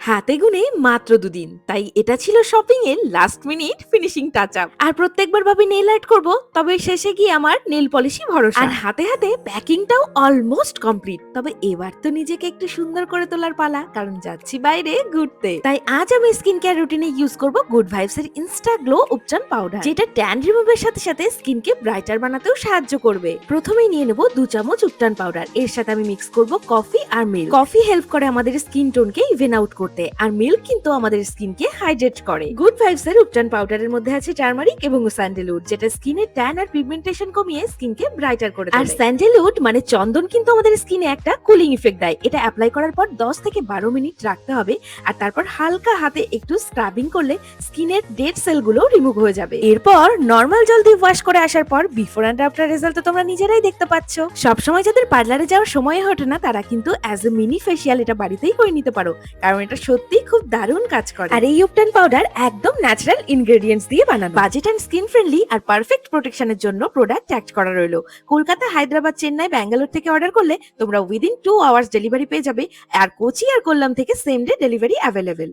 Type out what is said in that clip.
হাতে গুনে মাত্র 2 দিন, তাই এটা ছিল শপিং এর last minute finishing touch up. আর প্রত্যেকবার ভাবি নেল আর্ট করব, তবে শেষে গিয়ে আমার নেল পলিশই ভরসা। আর হাতে হাতে প্যাকিংটাও অলমোস্ট কমপ্লিট। তবে এবার তো নিজেকে একটু সুন্দর করে তোলার পালা, কারণ যাচ্ছি বাইরে ঘুরতে। তাই আজ আমি স্কিন কেয়ার রুটিনে ইউজ করব গুড ভাইবস এর ইনস্টা গ্লো উপচান পাউডার, যেটা ট্যান রিমুভের সাথে সাথে স্কিনকে ব্রাইটার বানাতেও সাহায্য করবে। প্রথমেই নিয়ে নেব 2 চামচ উপটান পাউডার। এর সাথে আমি মিক্স করব কফি আর মিল্ক। কফি হেল্প করে আমাদের স্কিন টোনকে ইভেন আউট করতে, আর মিল্ক কিন্তু আমাদের স্কিনকে হাইড্রেট করে। গুড ভাইবস এর উপটান পাউডারের মধ্যে আছে টারমারিক এবং স্যান্ডেলউড, যেটা স্কিনের ট্যান আর পিগমেন্টেশন কমিয়ে স্কিনকে ব্রাইটার করে দেয়। আর স্যান্ডেলউড মানে চন্দন কিন্তু আমাদের স্কিনে একটা কুলিং ইফেক্ট দেয়। এটা অ্যাপ্লাই করার পর 10 থেকে 12 মিনিট রাখতে হবে, আর তারপর হালকা হাতে একটু স্ক্রাবিং করলে স্কিনের ডেড সেলগুলো রিমুভ হয়ে যাবে। এরপর নরমাল জল দিয়ে ওয়াশ করে আসার পর বিফোর এন্ড আফটার রেজাল্ট তো তোমরা নিজেরাই দেখতে পাচ্ছ। সবসময় যাদের পার্লারে যাওয়ার সময় ওঠে না, তারা কিন্তু অ্যাজ এ মিনি ফেসিয়াল এটা বাড়িতেই করে নিতে পারো, কারণ এটা সত্যি খুব দারুণ কাজ করে। আর এই উপটান পাউডার একদম ন্যাচারাল ইনগ্রেডিয়েন্টস দিয়ে বানানো, বাজেট এন্ড স্কিন ফ্রেন্ডলি আর পারফেক্ট প্রোটেকশনের জন্য প্রোডাক্ট ট্যাগ করা রইলো। কলকাতা, হায়দ্রাবাদ, চেন্নাই, ব্যাঙ্গালোর থেকে অর্ডার করলে তোমরা উইদিন 2 আওয়ার্স ডেলিভারি পেয়ে যাবে। আর কোচি আর কোল্লাম থেকে সেম ডে ডেলিভারি অ্যাভেলেবেল।